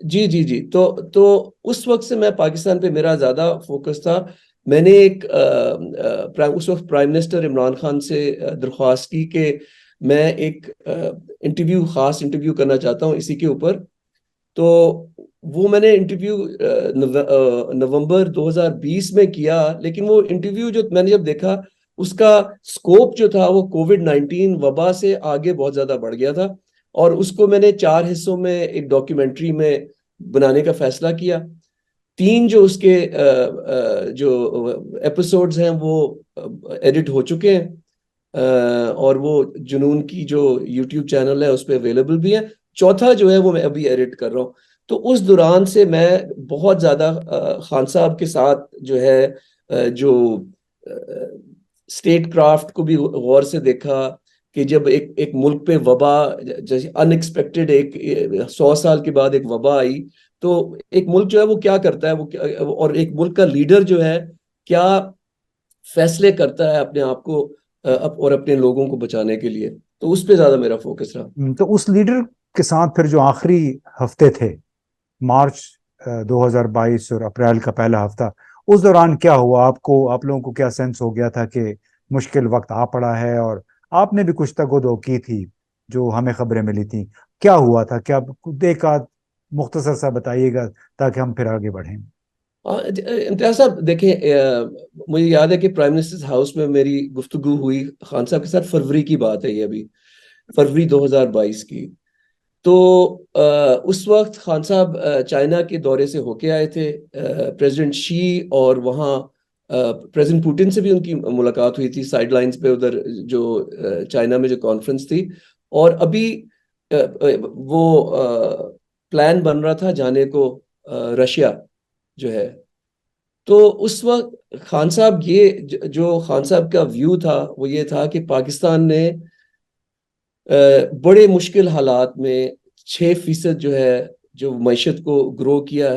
جی جی جی، تو اس وقت سے میں پاکستان پہ میرا زیادہ فوکس تھا. میں نے ایک اس وقت پرائم منسٹر عمران خان سے درخواست کی کہ میں ایک خاص انٹرویو کرنا چاہتا ہوں اسی کے اوپر. تو وہ میں نے انٹرویو نومبر 2020 میں کیا، لیکن وہ انٹرویو جو میں نے جب دیکھا اس کا سکوپ جو تھا وہ کووڈ-19 وبا سے آگے بہت زیادہ بڑھ گیا تھا، اور اس کو میں نے 4 حصوں میں ایک ڈاکیومنٹری میں بنانے کا فیصلہ کیا. 3 جو اس کے جو ایپیسوڈز ہیں وہ ایڈٹ ہو چکے ہیں، اور وہ جنون کی جو یوٹیوب چینل ہے اس پہ اویلیبل بھی ہے. چوتھا جو ہے وہ میں ابھی ایڈٹ کر رہا ہوں. تو اس دوران سے میں بہت زیادہ خان صاحب کے ساتھ جو ہے جو اسٹیٹ کرافٹ کو بھی غور سے دیکھا کہ جب ایک ملک پہ وبا جیسے ان ایکسپیکٹڈ 100 سال کے بعد ایک وبا آئی، تو ایک ملک جو ہے وہ کیا کرتا ہے، اور ایک ملک کا لیڈر جو ہے کیا فیصلے کرتا ہے اپنے آپ کو اور اپنے لوگوں کو بچانے کے لیے. تو اس پہ زیادہ میرا فوکس رہا. تو اس لیڈر کے ساتھ پھر جو آخری ہفتے تھے، مارچ 2022 اور اپریل کا پہلا ہفتہ، اس دوران کیا ہوا؟ آپ لوگوں کو کیا سینس ہو گیا تھا کہ مشکل وقت آ پڑا ہے؟ اور آپ نے بھی کچھ تگ و دو کی تھی جو ہمیں خبریں ملی تھیں. کیا ہوا تھا؟ کیا ایک آدھ مختصر سا بتائیے گا تاکہ ہم پھر آگے بڑھیں. امتیاز صاحب دیکھیں، مجھے یاد ہے کہ پرائم منسٹر ہاؤس میں میری گفتگو ہوئی خان صاحب کے ساتھ. فروری کی بات ہے یہ، ابھی فروری 2022 کی. تو اس وقت خان صاحب چائنا کے دورے سے ہو کے آئے تھے. پریزیڈنٹ شی اور وہاں پریزیڈنٹ پوٹن سے بھی ان کی ملاقات ہوئی تھی سائیڈ لائنز پہ ادھر جو چائنا میں جو کانفرنس تھی. اور ابھی وہ پلان بن رہا تھا جانے کو رشیا جو ہے. تو اس وقت خان صاحب جو خان صاحب کا ویو تھا وہ یہ تھا کہ پاکستان نے بڑے مشکل حالات میں 6% جو ہے جو معیشت کو گرو کیا،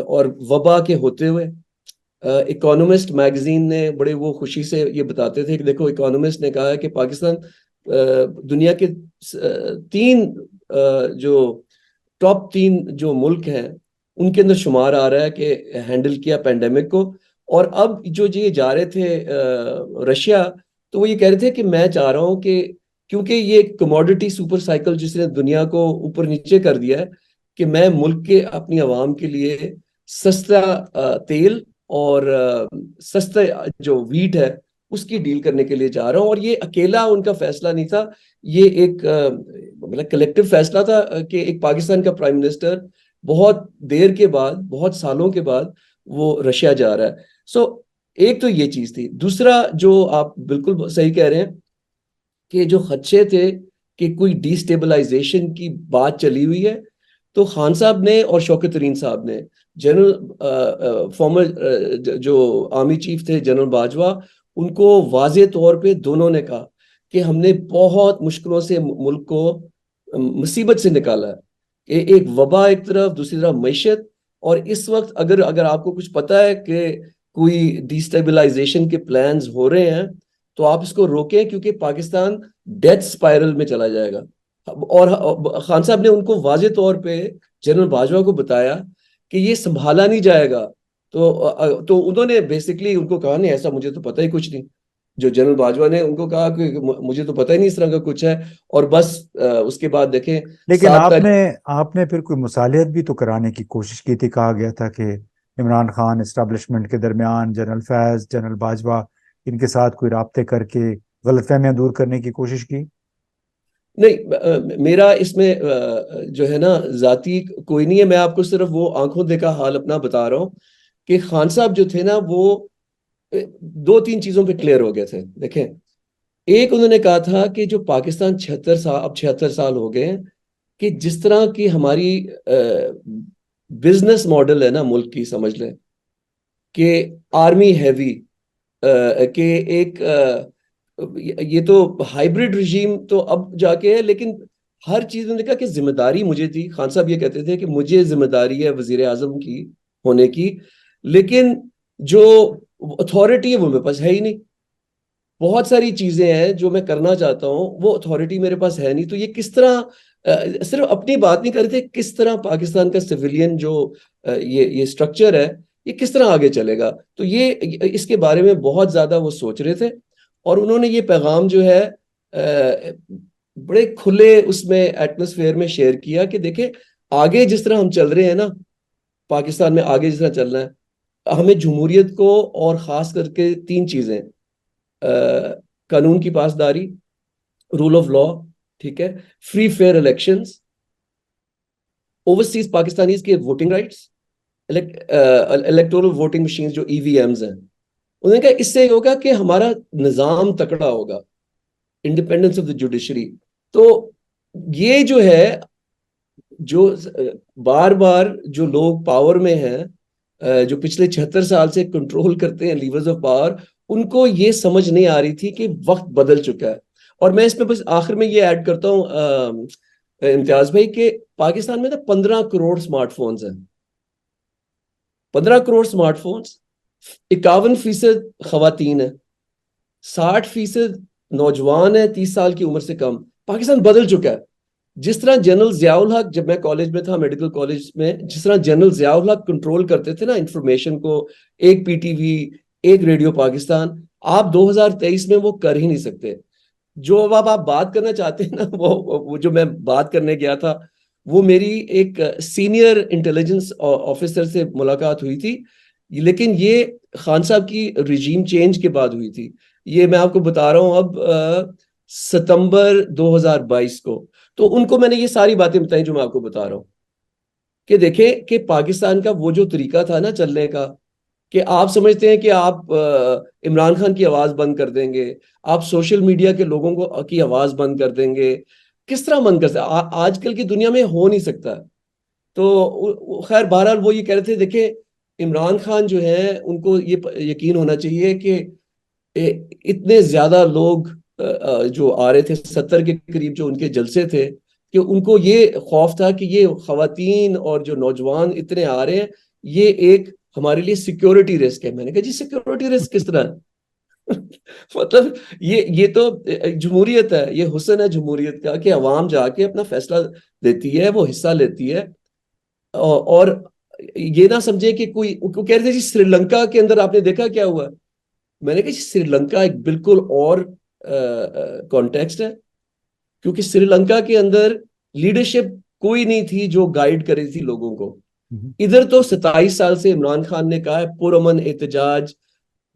اور وبا کے ہوتے ہوئے. اکانومسٹ میگزین نے بڑے وہ خوشی سے یہ بتاتے تھے کہ دیکھو، اکانومسٹ نے کہا ہے کہ پاکستان دنیا کے 3 جو ٹاپ 3 جو ملک ہیں ان کے اندر شمار آ رہا ہے کہ ہینڈل کیا پینڈیمک کو. اور اب جو یہ جا رہے تھے رشیا، تو وہ یہ کہہ رہے تھے کہ میں چاہ رہا ہوں کہ کیونکہ یہ کموڈٹی سپر سائیکل جس نے دنیا کو اوپر نیچے کر دیا ہے، کہ میں ملک کے اپنی عوام کے لیے سستا تیل اور سستا جو ویٹ ہے اس کی ڈیل کرنے کے لیے جا رہا ہوں. اور یہ اکیلا ان کا فیصلہ نہیں تھا، یہ ایک مطلب کلیکٹیو فیصلہ تھا کہ ایک پاکستان کا پرائم منسٹر بہت دیر کے بعد، بہت سالوں کے بعد وہ رشیا جا رہا ہے. ایک تو یہ چیز تھی. دوسرا جو آپ بالکل صحیح کہہ رہے ہیں کہ جو خدشے تھے کہ کوئی ڈی اسٹیبلائزیشن کی بات چلی ہوئی ہے، تو خان صاحب نے اور شوکت ترین صاحب نے، جنرل فارمر جو آرمی چیف تھے جنرل باجوہ، ان کو واضح طور پہ دونوں نے کہا کہ ہم نے بہت مشکلوں سے ملک کو مصیبت سے نکالا ہے. ایک وبا ایک طرف، دوسری طرف معیشت. اور اس وقت اگر آپ کو کچھ پتا ہے کہ کوئی ڈی اسٹیبلائزیشن کے پلانز ہو رہے ہیں تو آپ اس کو روکیں، کیونکہ پاکستان ڈیتھ سپائرل میں چلا جائے گا. اور خان صاحب نے ان کو واضح طور پہ جنرل باجوہ کو بتایا کہ یہ سنبھالا نہیں جائے گا. تو انہوں نے بیسکلی ان کو کہا نہیں، ایسا مجھے تو پتہ ہی کچھ نہیں. جو جنرل باجوہ نے ان کو کہا کہ مجھے تو پتہ ہی نہیں اس طرح کا کچھ ہے. اور بس اس کے بعد دیکھیں لیکن 7 آپ نے پھر کوئی مصالحت بھی تو کرانے کی کوشش کی تھی. کہا گیا تھا کہ عمران خان اسٹیبلشمنٹ کے درمیان جنرل فیض، جنرل باجوہ، ان کے ساتھ کوئی رابطے کر کے غلط فہمیاں دور کرنے کی کوشش کی. نہیں، میرا اس میں جو ہے نا ذاتی کوئی نہیں ہے. میں آپ کو صرف وہ آنکھوں دیکھا حال اپنا بتا رہا ہوں کہ خان صاحب جو تھے نا وہ 2-3 چیزوں پہ کلیئر ہو گئے تھے. دیکھیں، ایک انہوں نے کہا تھا کہ جو پاکستان 76 سال ہو گئے ہیں، کہ جس طرح کی ہماری بزنس ماڈل ہے نا ملک کی، سمجھ لیں کہ آرمی ہیوی، کہ ایک یہ تو ہائیبرڈ رجیم تو اب جا کے ہے، لیکن ہر چیز نے کہا کہ ذمہ داری مجھے تھی. خان صاحب یہ کہتے تھے کہ مجھے ذمہ داری ہے وزیر اعظم کی ہونے کی، لیکن جو اتھارٹی ہے وہ میرے پاس ہے ہی نہیں. بہت ساری چیزیں ہیں جو میں کرنا چاہتا ہوں، وہ اتھارٹی میرے پاس ہے نہیں. تو یہ کس طرح صرف اپنی بات نہیں کرتے، کس طرح پاکستان کا سویلین جو یہ اسٹرکچر ہے یہ کس طرح آگے چلے گا. تو یہ اس کے بارے میں بہت زیادہ وہ سوچ رہے تھے، اور انہوں نے یہ پیغام جو ہے بڑے کھلے اس میں ایٹماسفیئر میں شیئر کیا کہ دیکھیں آگے جس طرح ہم چل رہے ہیں نا، پاکستان میں آگے جس طرح چلنا ہے، ہمیں جمہوریت کو اور خاص کر کے 3 چیزیں، قانون کی پاسداری، رول آف لا، ٹھیک ہے، free fair elections, overseas Pakistanis کے voting rights, electoral voting machines جو EVMs ہیں. انہوں نے کہا اس سے یہ ہوگا کہ ہمارا نظام تکڑا ہوگا، انڈیپینڈنس آف دا جوڈیشری. تو یہ جو ہے، جو بار بار جو لوگ پاور میں ہیں، جو پچھلے 76 سال سے کنٹرول کرتے ہیں لیورز آف پاور، ان کو یہ سمجھ نہیں آ رہی تھی کہ وقت بدل چکا ہے. اور میں اس میں بس آخر میں یہ ایڈ کرتا ہوں امتیاز بھائی کہ پاکستان میں تو 15 کروڑ سمارٹ فونز ہیں. 15 کروڑ سمارٹ فونز، 51% خواتین ہیں، 60% نوجوان ہیں 30 سال کی عمر سے کم. پاکستان بدل چکا ہے. جس طرح جنرل ضیاء الحق، جب میں کالج میں تھا، میڈیکل کالج میں، جس طرح جنرل ضیاء الحق کنٹرول کرتے تھے نا انفارمیشن کو، ایک PTV، ایک ریڈیو پاکستان، آپ 2023 میں وہ کر ہی نہیں سکتے. جو اب آپ بات کرنا چاہتے ہیں نا، وہ جو میں بات کرنے گیا تھا، وہ میری ایک سینئر انٹیلیجنس آفیسر سے ملاقات ہوئی تھی، لیکن یہ خان صاحب کی ریجیم چینج کے بعد ہوئی تھی. یہ میں آپ کو بتا رہا ہوں اب ستمبر 2022 کو. تو ان کو میں نے یہ ساری باتیں بتائیں جو میں آپ کو بتا رہا ہوں، کہ دیکھیں کہ پاکستان کا وہ جو طریقہ تھا نا چلنے کا، کہ آپ سمجھتے ہیں کہ آپ عمران خان کی آواز بند کر دیں گے، آپ سوشل میڈیا کے لوگوں کو کی آواز بند کر دیں گے. کس طرح بند کر سکتے؟ آج کل کی دنیا میں ہو نہیں سکتا. تو خیر بہرحال وہ یہ کہہ رہے تھے دیکھیں عمران خان جو ہے ان کو یہ یقین ہونا چاہیے کہ اتنے زیادہ لوگ جو آ رہے تھے، 70 کے قریب جو ان کے جلسے تھے، کہ ان کو یہ خوف تھا کہ یہ خواتین اور جو نوجوان اتنے آ رہے ہیں، یہ ایک ہمارے لیے سیکیورٹی رسک ہے. میں نے کہا جی سیکیورٹی رسک کس طرح؟ مطلب یہ تو جمہوریت ہے، یہ حسن ہے جمہوریت کا کہ عوام جا کے اپنا فیصلہ دیتی ہے، وہ حصہ لیتی ہے. اور یہ نہ سمجھے کہ کوئی کہہ رہے تھے جی سری لنکا کے اندر آپ نے دیکھا کیا ہوا. میں نے کہا سری لنکا ایک بالکل اور کانٹیکسٹ ہے، کیونکہ سری لنکا کے اندر لیڈرشپ کوئی نہیں تھی جو گائیڈ کر رہی تھی لوگوں کو. ادھر تو 27 سال سے عمران خان نے کہا ہے پرامن احتجاج،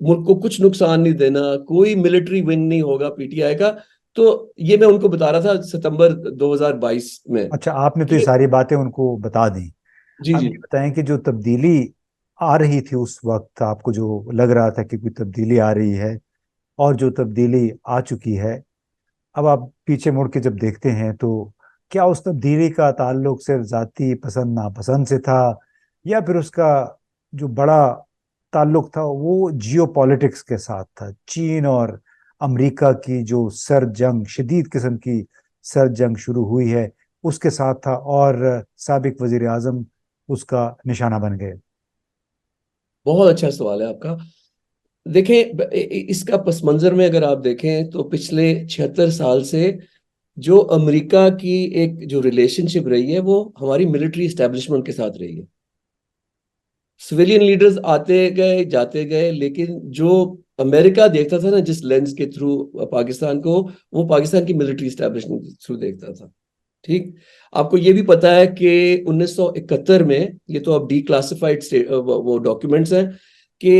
ملک کو کچھ نقصان نہیں دینا، کوئی ملٹری ونگ نہیں ہوگا PTI کا. تو یہ میں ان کو بتا رہا تھا ستمبر 2022 میں. اچھا، آپ نے تو یہ ساری باتیں ان کو بتا دیں. جی اب جی یہ بتائیں کہ جو تبدیلی آ رہی تھی اس وقت، آپ کو جو لگ رہا تھا کہ کوئی تبدیلی آ رہی ہے، اور جو تبدیلی آ چکی ہے، اب آپ پیچھے مڑ کے جب دیکھتے ہیں تو کیا اس تبدیلی کا تعلق صرف ذاتی پسند ناپسند سے تھا، یا پھر اس کا جو بڑا تعلق تھا وہ جیو پالیٹکس کے ساتھ تھا؟ چین اور امریکہ کی جو سرد جنگ، شدید قسم کی سرد جنگ شروع ہوئی ہے، اس کے ساتھ تھا، اور سابق وزیر اعظم اس کا نشانہ بن گئے. بہت اچھا سوال ہے آپ کا. دیکھیں اس کا پس منظر میں اگر آپ دیکھیں تو پچھلے 76 سال سے جو امریکہ کی ایک جو ریلیشن شپ رہی ہے وہ ہماری ملٹری اسٹیبلشمنٹ کے ساتھ رہی ہے. سویلین لیڈرز آتے گئے جاتے گئے، لیکن جو امریکہ دیکھتا تھا نا جس لینز کے تھرو پاکستان کو، وہ پاکستان کی ملٹری اسٹیبلشمنٹ کے تھرو دیکھتا تھا. ٹھیک، آپ کو یہ بھی پتا ہے کہ 1971 میں، یہ تو اب ڈی کلاسیفائڈ وہ ڈاکیومنٹس ہیں، کہ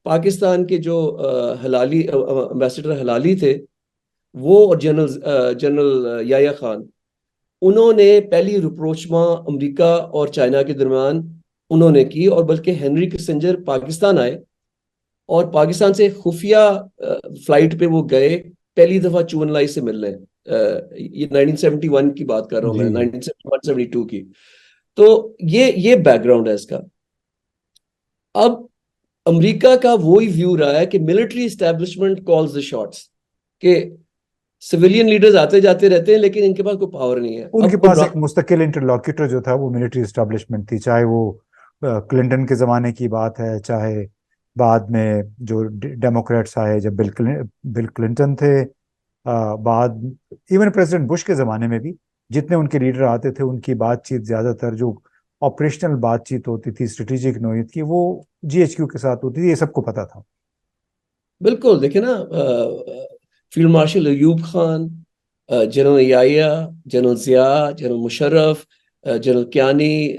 پاکستان کے جو ہلالی امبیسڈر ہلالی تھے، وہ اور جنرل یحییٰ خان، انہوں نے پہلی رپروچما امریکہ اور چائنا کے درمیان انہوں نے کی. اور بلکہ ہنری کسنجر پاکستان آئے اور پاکستان سے خفیہ فلائٹ پہ وہ گئے پہلی دفعہ چون لائی سے ملنے. یہ 1971 کی بات کر رہا ہوں میں، 1971-72 کی. تو یہ بیک گراؤنڈ ہے اس کا. اب امریکہ کا وہی ویو رہا ہے کہ military establishment calls the shots, کہ سویلین لیڈرز آتے جاتے رہتے ہیں لیکن ان کے پاس کوئی پاور نہیں ہے. ان کے اب پاس ایک مستقل انٹرلوکیٹر جو تھا وہ ملٹری اسٹیبلشمنٹ تھی، چاہے وہ کلنٹن کے زمانے کی بات ہے، چاہے بعد میں جو ڈیموکریٹس آئے، جب بل کلنٹن تھے، بعد ایون پریزیڈنٹ بش کے زمانے میں بھی جتنے ان کے لیڈر آتے تھے، ان کی بات چیت زیادہ تر جو آپریشنل بات چیت ہوتی تھی اسٹریٹجک نوعیت کی، وہ جی ایچ کیو کے ساتھ ہوتی تھی، یہ سب کو پتا تھا۔ بالکل، دیکھیں نا، field marshal Ayub Khan, general Yahya, general Zia, general Musharraf, general Kayani,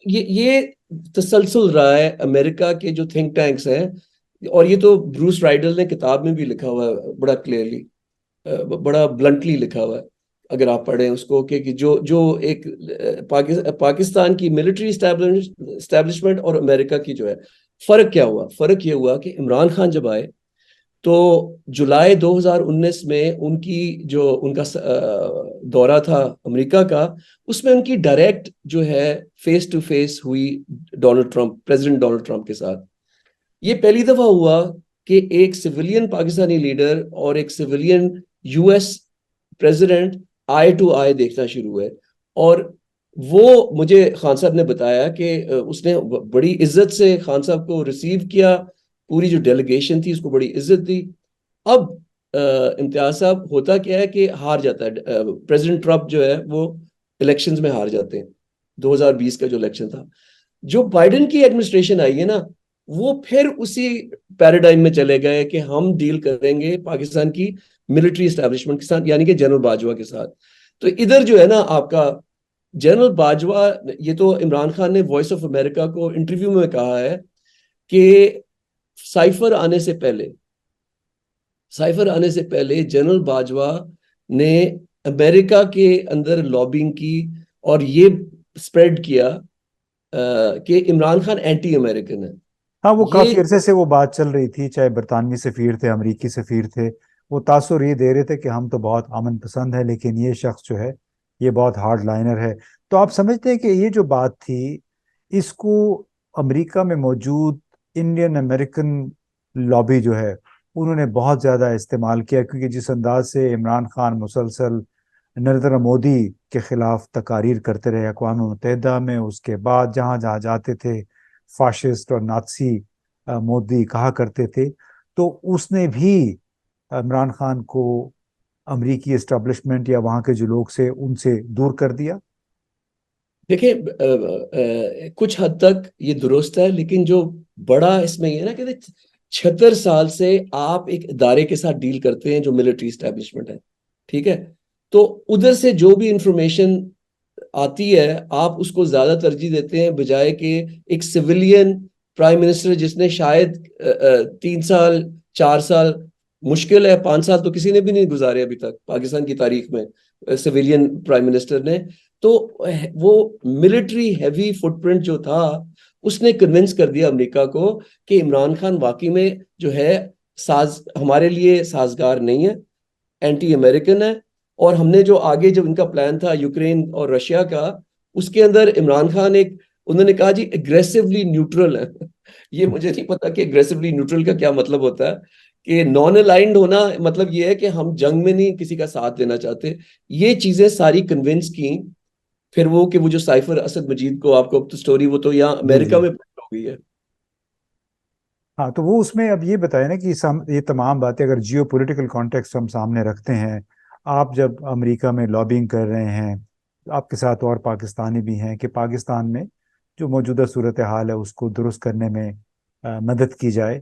یہ تسلسل رہا ہے امریکہ کے جو تھنک ٹینکس ہیں، اور یہ تو بروس رائڈل نے کتاب میں بھی لکھا ہوا ہے بڑا کلیئرلی، بڑا بلنٹلی لکھا ہوا ہے اگر آپ پڑھیں اس کو، کہ جو ایک پاکستان کی ملٹری اسٹیبلشمنٹ اور امریکہ کی جو ہے، فرق کیا ہوا؟ فرق یہ ہوا کہ عمران خان جب آئے تو جولائی 2019 میں ان کا دورہ تھا امریکہ کا، اس میں ان کی ڈائریکٹ جو ہے فیس ٹو فیس ہوئی Donald Trump, president Donald Trump کے ساتھ۔ یہ پہلی دفعہ ہوا کہ ایک سویلین پاکستانی لیڈر اور ایک civilian U S president eye to eye دیکھنا شروع ہوئے، اور وہ مجھے خان صاحب نے بتایا کہ اس نے بڑی عزت سے خان صاحب کو ریسیو کیا، پوری جو ڈیلیگیشن تھی اس کو بڑی عزت دی۔ اب امتیاز صاحب، ہوتا کیا ہے کہ ہار جاتا ہے پریزیڈنٹ ٹرمپ، جو ہے وہ الیکشنز میں ہار جاتے ہیں، 2020 کا جو الیکشن تھا۔ جو بائیڈن کی ایڈمنسٹریشن آئی ہے نا، وہ پھر اسی پیراڈائم میں چلے گئے کہ ہم ڈیل کریں گے پاکستان کی ملٹری اسٹیبلشمنٹ کے ساتھ، یعنی کہ جنرل باجوہ کے ساتھ۔ تو ادھر جو ہے نا آپ کا جنرل باجوہ، یہ تو عمران خان نے وائس آف امریکہ کو انٹرویو میں کہا ہے کہ سائفر آنے سے پہلے جنرل باجوہ نے امریکہ کے اندر لابنگ کی اور یہ سپریڈ کیا کہ عمران خان اینٹی امریکن ہے۔ ہاں، وہ یہ کافی عرصے سے وہ بات چل رہی تھی، چاہے برطانوی سفیر تھے، امریکی سفیر تھے، وہ تاثر یہ دے رہے تھے کہ ہم تو بہت امن پسند ہے، لیکن یہ شخص جو ہے یہ بہت ہارڈ لائنر ہے۔ تو آپ سمجھتے ہیں کہ یہ جو بات تھی، اس کو امریکہ میں موجود انڈین امریکن لابی جو ہے انہوں نے بہت زیادہ استعمال کیا، کیونکہ جس انداز سے عمران خان مسلسل نریندر مودی کے خلاف تقاریر کرتے رہے اقوام متحدہ میں، اس کے بعد جہاں جہاں جاتے تھے فاشسٹ اور ناتسی مودی کہا کرتے تھے، تو اس نے بھی عمران خان کو امریکی اسٹیبلشمنٹ یا وہاں کے جو لوگ سے ان سے دور کر دیا۔ دیکھیں، کچھ حد تک یہ درست ہے، لیکن جو بڑا اس میں یہ ہے نا کہ 76 سال سے آپ ایک ادارے کے ساتھ ڈیل کرتے ہیں جو ملٹری اسٹیبلشمنٹ ہے، ٹھیک ہے؟ تو ادھر سے جو بھی انفارمیشن آتی ہے آپ اس کو زیادہ ترجیح دیتے ہیں بجائے کہ ایک سویلین پرائم منسٹر جس نے شاید 3 سال 4 سال، مشکل ہے 5 سال تو کسی نے بھی نہیں گزارے ابھی تک پاکستان کی تاریخ میں سویلین پرائم منسٹر نے، تو وہ ملٹری ہیوی فٹ پرنٹ جو تھا اس نے کنونس کر دیا امریکہ کو کہ عمران خان واقعی میں جو ہے ہمارے لیے سازگار نہیں ہے، اینٹی امریکن ہے۔ اور ہم نے جو آگے جب ان کا پلان تھا یوکرین اور رشیا کا، اس کے اندر عمران خان انہوں نے کہا جی اگریسولی نیوٹرل ہے۔ یہ مجھے نہیں پتا کہ اگریسولی نیوٹرل کا کیا مطلب ہوتا ہے، کہ نان الائنڈ ہونا مطلب یہ ہے کہ ہم جنگ میں نہیں کسی کا ساتھ دینا چاہتے۔ یہ چیزیں ساری کنونس کی، پھر وہ کہ وہ جو سائفر اسد مجید کو آپ کو سٹوری، وہ تو یہاں جی امریکہ جی، میں ہو گئی ہے۔ ہاں، تو وہ اس میں اب یہ بتائے نا کہ یہ تمام باتیں اگر جیو پولیٹیکل کانٹیکسٹ ہم سامنے رکھتے ہیں، آپ جب امریکہ میں لابنگ کر رہے ہیں، آپ کے ساتھ اور پاکستانی بھی ہیں، کہ پاکستان میں جو موجودہ صورتحال ہے اس کو درست کرنے میں مدد کی جائے،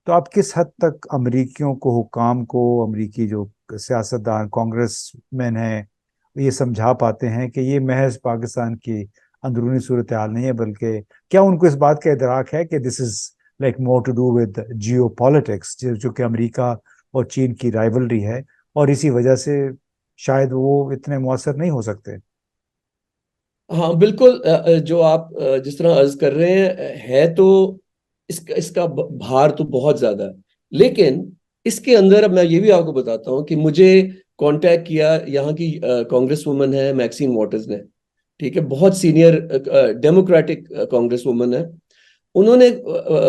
تو آپ کس حد تک امریکیوں کو، حکام کو، امریکی جو سیاستدان کانگریس مین ہیں، یہ سمجھا پاتے ہیں کہ یہ محض پاکستان کی اندرونی صورتحال نہیں ہے، بلکہ کیا ان کو اس بات کا ادراک ہے کہ this is like more to do with geopolitics, جو کہ امریکہ اور چین کی رائیولری ہے، اور اسی وجہ سے شاید وہ اتنے مؤثر نہیں ہو سکتے؟ ہاں بالکل، جو آپ جس طرح عرض کر رہے ہیں ہے تو اس کا بھار تو بہت زیادہ ہے، لیکن اس کے اندر اب میں یہ بھی آپ کو بتاتا ہوں کہ مجھے کانٹیکٹ کیا یہاں کی کانگریس وومن ہے میکسیم واٹرز نے، ٹھیک ہے، بہت سینئر ڈیموکریٹک کانگریس وومن ہے۔ انہوں نے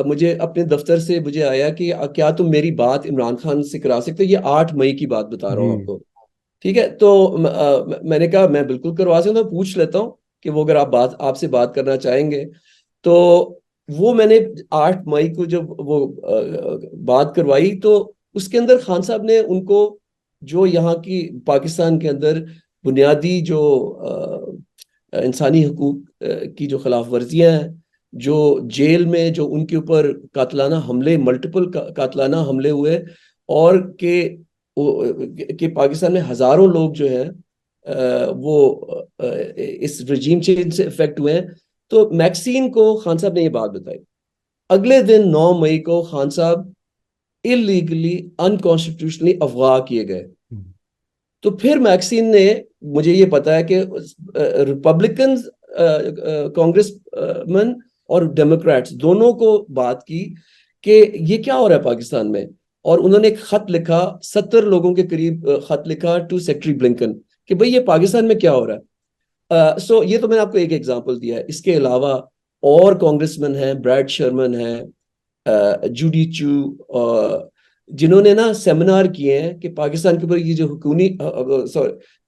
مجھے اپنے دفتر سے مجھے آیا کہ کیا تم میری بات عمران خان سے کرا سکتے؟ یہ 8 مئی کی بات بتا رہا جی ہوں آپ کو، ٹھیک ہے؟ تو میں نے کہا میں بالکل کروا سکتا ہوں، پوچھ لیتا ہوں کہ وہ اگر آپ سے بات کرنا چاہیں گے۔ تو وہ میں نے 8 مئی کو جب وہ بات کروائی تو اس کے اندر خان صاحب نے ان کو جو یہاں کی پاکستان کے اندر بنیادی جو انسانی حقوق کی جو خلاف ورزیاں ہیں، جو جیل میں جو ان کے اوپر قاتلانہ حملے، ملٹیپل قاتلانہ حملے ہوئے، اور کہ پاکستان میں ہزاروں لوگ جو ہیں وہ اس رجیم چینج سے افیکٹ ہوئے ہیں، تو میکسین کو خان صاحب نے یہ بات بتائی۔ اگلے دن 9 مئی کو خان صاحب اللیگلی انکانسٹیٹیوشنلی اغوا کیے گئے۔ تو پھر میکسین نے، مجھے یہ پتا ہے کہ ریپبلکنز کانگریس مین اور ڈیموکریٹس دونوں کو بات کی کہ یہ کیا ہو رہا ہے پاکستان میں، اور انہوں نے ایک خط لکھا، 70 لوگوں کے قریب خط لکھا ٹو سیکرٹری بلنکن کہ بھئی یہ پاکستان میں کیا ہو رہا ہے۔ سو یہ تو میں نے آپ کو ایک ایگزامپل دیا ہے۔ اس کے علاوہ اور کانگریس مین ہیں، بریڈ شرمن ہیں، جوڈی چو، جنہوں نے نا سیمینار کیے ہیں کہ پاکستان کے اوپر یہ جو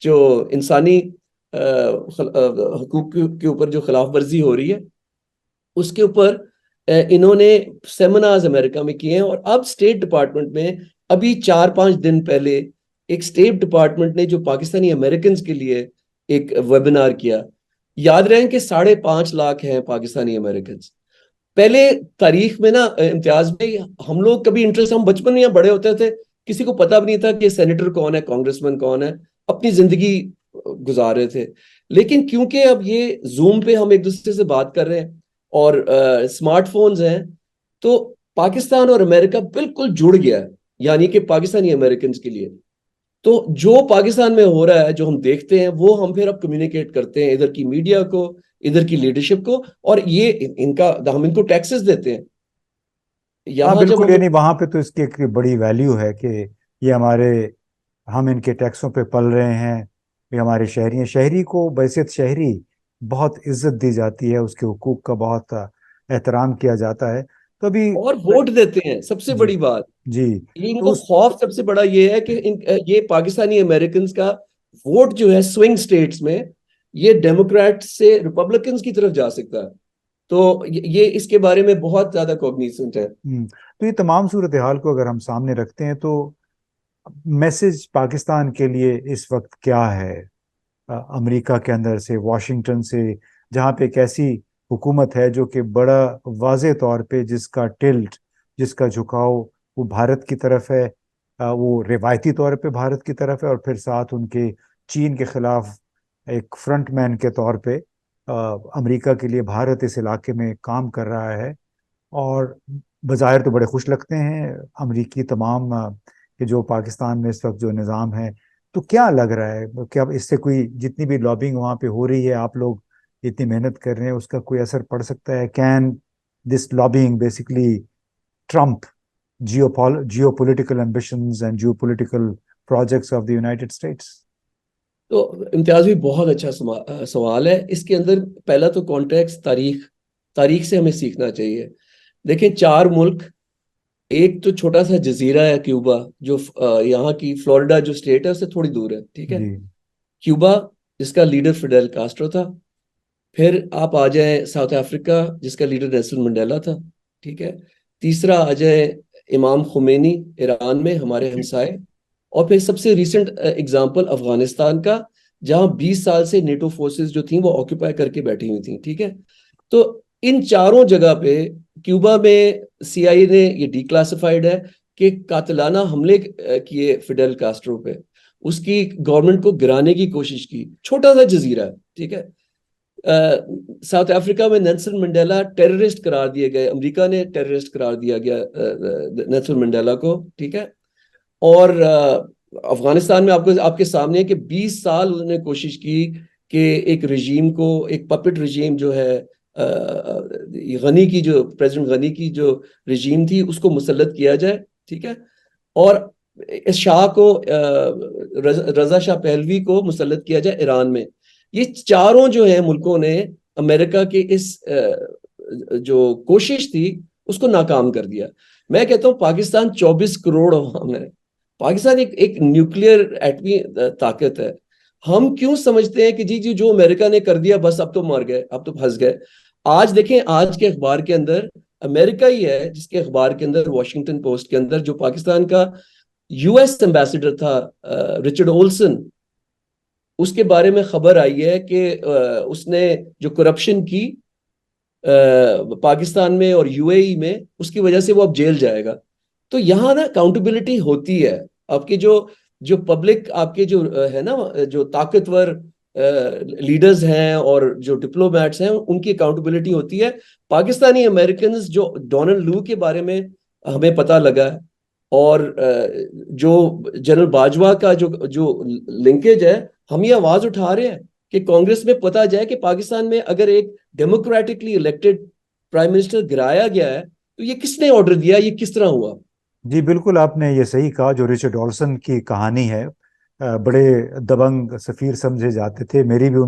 جو انسانی حقوق کے اوپر جو خلاف ورزی ہو رہی ہے اس کے اوپر انہوں نے سیمینارز امریکہ میں کیے ہیں۔ اور اب اسٹیٹ ڈپارٹمنٹ میں ابھی 4-5 دن پہلے ایک اسٹیٹ ڈپارٹمنٹ نے جو پاکستانی امریکنز کے لیے ایک ویبینار کیا۔ یاد رہیں کہ 5.5 لاکھ ہیں پاکستانی امریکنز۔ پہلے تاریخ میں نا امتیاز میں ہم لوگ کبھی انٹرسٹ، ہم بچپن میں بڑے ہوتے تھے، کسی کو پتا بھی نہیں تھا کہ سینیٹر کون ہے، کانگریس مین کون ہے، اپنی زندگی گزار رہے تھے۔ لیکن کیونکہ اب یہ زوم پہ ہم ایک دوسرے سے بات کر رہے ہیں اور اسمارٹ فونز ہیں، تو پاکستان اور امریکہ بالکل جڑ گیا ہے، یعنی کہ پاکستانی امریکنز کے لیے۔ تو جو پاکستان میں ہو رہا ہے، جو ہم دیکھتے ہیں، وہ ہم پھر اب کمیونیکیٹ کرتے ہیں ادھر کی میڈیا کو، ادھر کی لیڈرشپ کو، اور یہ ہم ان کو ٹیکسز دیتے ہیں ہاں یہاں جب بالکل، ہم۔ یعنی وہاں پہ تو اس کی ایک بڑی ویلیو ہے کہ یہ ہم ان کے ٹیکسوں پہ پل رہے ہیں، یہ ہمارے شہری ہیں، شہری کو بحیثیت شہری بہت عزت دی جاتی ہے، اس کے حقوق کا بہت احترام کیا جاتا ہے۔ تو ابھی اور ووٹ دیتے ہیں، سب سے جی بڑی بات جی یہ ان تو کو خوف سب سے بڑا یہ ہے کہ یہ پاکستانی امریکنز کا ووٹ جو ہے سوئنگ سٹیٹس میں، یہ ڈیموکریٹ سے ریپبلکنز کی طرف جا سکتا ہے۔ تو یہ اس کے بارے میں بہت زیادہ کوگنیسنٹ ہے۔ تو یہ تمام صورتحال کو اگر ہم سامنے رکھتے ہیں تو میسج پاکستان کے لیے اس وقت کیا ہے؟ امریکہ کے اندر سے، واشنگٹن سے، جہاں پہ ایک ایسی حکومت ہے جو کہ بڑا واضح طور پہ جس کا ٹلٹ، جس کا جھکاؤ وہ بھارت کی طرف ہے، وہ روایتی طور پہ بھارت کی طرف ہے، اور پھر ساتھ ان کے چین کے خلاف ایک فرنٹ مین کے طور پہ امریکہ کے لیے بھارت اس علاقے میں کام کر رہا ہے۔ اور بظاہر تو بڑے خوش لگتے ہیں امریکی تمام کہ جو پاکستان میں اس وقت جو نظام ہے۔ تو کیا لگ رہا ہے کہ اب اس سے کوئی جتنی بھی لابنگ وہاں پہ ہو رہی ہے، آپ لوگ اتنی محنت کر رہے ہیں، اس کا کوئی اثر پڑ سکتا ہے؟ Can this lobbying basically Trump geo political ambitions and geo political projects of the United States? تو امتیاز بھی بہت اچھا سوال ہے۔ اس کے اندر پہلا تو کانٹیکس تاریخ سے ہمیں سیکھنا چاہیے۔ دیکھیں 4 ملک، ایک تو چھوٹا سا جزیرہ ہے کیوبا، جو یہاں کی فلوریڈا جو اسٹیٹ ہے اس سے تھوڑی دور ہے، ٹھیک ہے۔ جی کیوبا جس کا لیڈر فیڈل کاسٹرو تھا۔ پھر آپ آ جائیں ساؤتھ افریقہ جس کا لیڈر نیلسن منڈیلا تھا، ٹھیک ہے۔ تیسرا آ جائے امام خمینی ایران میں، ہمارے ہمسائے۔ اور پھر سب سے ریسنٹ اگزامپل افغانستان کا، جہاں 20 سال سے نیٹو فورسز جو تھیں وہ آکوپائی کر کے بیٹھی ہوئی تھیں، ٹھیک ہے۔ تو ان چاروں جگہ پہ کیوبا میں سی آئی اے نے یہ ڈی کلاسیفائڈ ہے کہ قاتلانہ حملے کیے فیڈل کاسٹرو پہ، اس کی گورنمنٹ کو گرانے کی کوشش کی۔ چھوٹا سا جزیرہ ہے، ٹھیک ہے۔ ساؤتھ افریقہ میں نیلسن منڈیلا ٹیررسٹ قرار دیے گئے، امریکہ نے ٹیررسٹ قرار دیا گیا نیلسن منڈیلا کو، ٹھیک ہے۔ اور افغانستان میں آپ کے سامنے ہے کہ 20 سال انہوں نے کوشش کی کہ ایک رژیم کو، ایک پپٹ رژیم جو ہے غنی کی، جو پریزیڈنٹ غنی کی جو رژیم تھی، اس کو مسلط کیا جائے، ٹھیک ہے۔ اور اس شاہ کو، رضا شاہ پہلوی کو مسلط کیا جائے ایران میں۔ یہ چاروں جو ہیں ملکوں نے امریکہ کے اس جو کوشش تھی اس کو ناکام کر دیا۔ میں کہتا ہوں پاکستان 24 کروڑ عوام ہے، پاکستان ایک نیوکلیئر ایٹمی طاقت ہے۔ ہم کیوں سمجھتے ہیں کہ جی جو امریکہ نے کر دیا بس اب تو مر گئے، اب تو پھنس گئے؟ آج دیکھیں آج کے اخبار کے اندر امریکہ ہی ہے جس کے اخبار کے اندر واشنگٹن پوسٹ کے اندر جو پاکستان کا یو ایس ایمبیسڈر تھا رچرڈ اولسن، اس کے بارے میں خبر آئی ہے کہ اس نے جو کرپشن کی پاکستان میں اور یو اے ای میں، اس کی وجہ سے وہ اب جیل جائے گا۔ تو یہاں نا اکاؤنٹیبلٹی ہوتی ہے، آپ کے جو پبلک آپ کے جو ہے نا جو طاقتور لیڈرز ہیں اور جو ڈپلومیٹس ہیں ان کی اکاؤنٹیبلٹی ہوتی ہے۔ پاکستانی امریکنز جو ڈونلڈ لو کے بارے میں ہمیں پتہ لگا ہے، اور جو جنرل باجوہ کا جو لنکیج ہے، ہم یہ آواز اٹھا رہے ہیں کہ کانگریس میں پتا جائے کہ پاکستان میں اگر ایک ڈیموکریٹکلی الیکٹڈ پرائم منسٹر گرایا گیا ہے تو یہ کس نے آرڈر دیا، یہ کس طرح ہوا؟ جی بالکل، آپ نے یہ صحیح کہا، جو رچرڈ آلسن کی کہانی ہے، بڑے دبنگ سفیر سمجھے جاتے تھے۔ میری بھی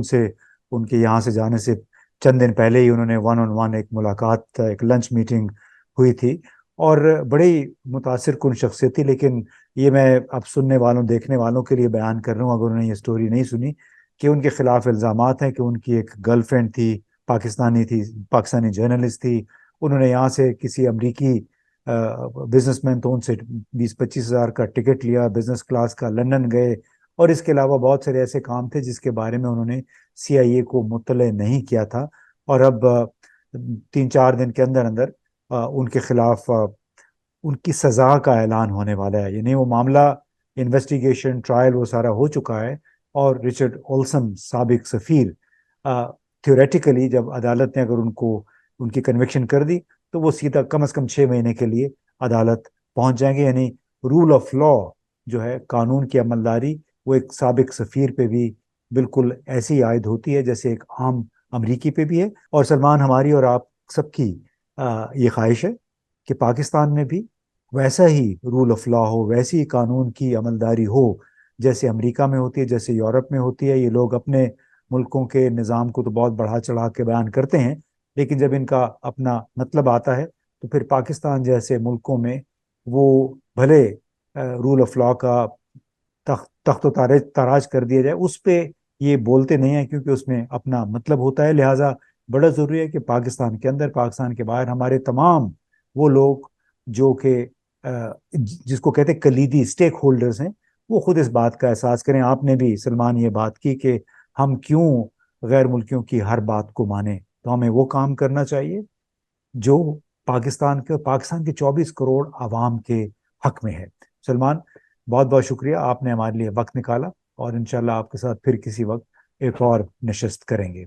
ان کے یہاں سے جانے سے چند دن پہلے ہی انہوں نے ون آن ون ایک ملاقات، ایک لنچ میٹنگ ہوئی تھی، اور بڑی متاثر کن شخصیت تھی۔ لیکن یہ میں اب سننے والوں دیکھنے والوں کے لیے بیان کر رہا ہوں، اگر انہوں نے یہ سٹوری نہیں سنی، کہ ان کے خلاف الزامات ہیں کہ ان کی ایک گرل فرینڈ تھی، پاکستانی جرنلسٹ تھی۔ انہوں نے یہاں سے کسی امریکی بزنس مین تو ان سے 20-25 ہزار کا ٹکٹ لیا، بزنس کلاس کا، لندن گئے، اور اس کے علاوہ بہت سارے ایسے کام تھے جس کے بارے میں انہوں نے سی آئی اے کو مطلع نہیں کیا تھا۔ اور اب 3-4 دن کے اندر اندر ان کے خلاف ان کی سزا کا اعلان ہونے والا ہے، یعنی وہ معاملہ انویسٹیگیشن ٹرائل وہ سارا ہو چکا ہے، اور رچرڈ اولسن سابق سفیر تھیوریٹیکلی جب عدالت نے اگر ان کی کنوکشن کر دی تو وہ سیدھا کم از کم 6 مہینے کے لیے عدالت پہنچ جائیں گے۔ یعنی رول آف لا جو ہے، قانون کی عملداری، وہ ایک سابق سفیر پہ بھی بالکل ایسی عائد ہوتی ہے جیسے ایک عام امریکی پہ بھی ہے۔ اور سلمان، ہماری اور آپ سب کی یہ خواہش ہے کہ پاکستان میں بھی ویسا ہی رول آف لا ہو، ویسی قانون کی عملداری ہو جیسے امریکہ میں ہوتی ہے، جیسے یورپ میں ہوتی ہے۔ یہ لوگ اپنے ملکوں کے نظام کو تو بہت بڑھا چڑھا کے بیان کرتے ہیں، لیکن جب ان کا اپنا مطلب آتا ہے تو پھر پاکستان جیسے ملکوں میں وہ بھلے رول آف لا کا تخت و تاراج کر دیا جائے، اس پہ یہ بولتے نہیں ہیں، کیونکہ اس میں اپنا مطلب ہوتا ہے۔ لہٰذا بڑا ضروری ہے کہ پاکستان کے اندر، پاکستان کے باہر، ہمارے تمام وہ لوگ جو کہ جس کو کہتے ہیں کلیدی اسٹیک ہولڈرز ہیں، وہ خود اس بات کا احساس کریں۔ آپ نے بھی سلمان یہ بات کی کہ ہم کیوں غیر ملکیوں کی ہر بات کو مانیں، تو ہمیں وہ کام کرنا چاہیے جو پاکستان کے 24 کروڑ عوام کے حق میں ہے۔ سلمان، بہت بہت شکریہ، آپ نے ہمارے لیے وقت نکالا، اور انشاءاللہ آپ کے ساتھ پھر کسی وقت ایک اور نشست کریں گے۔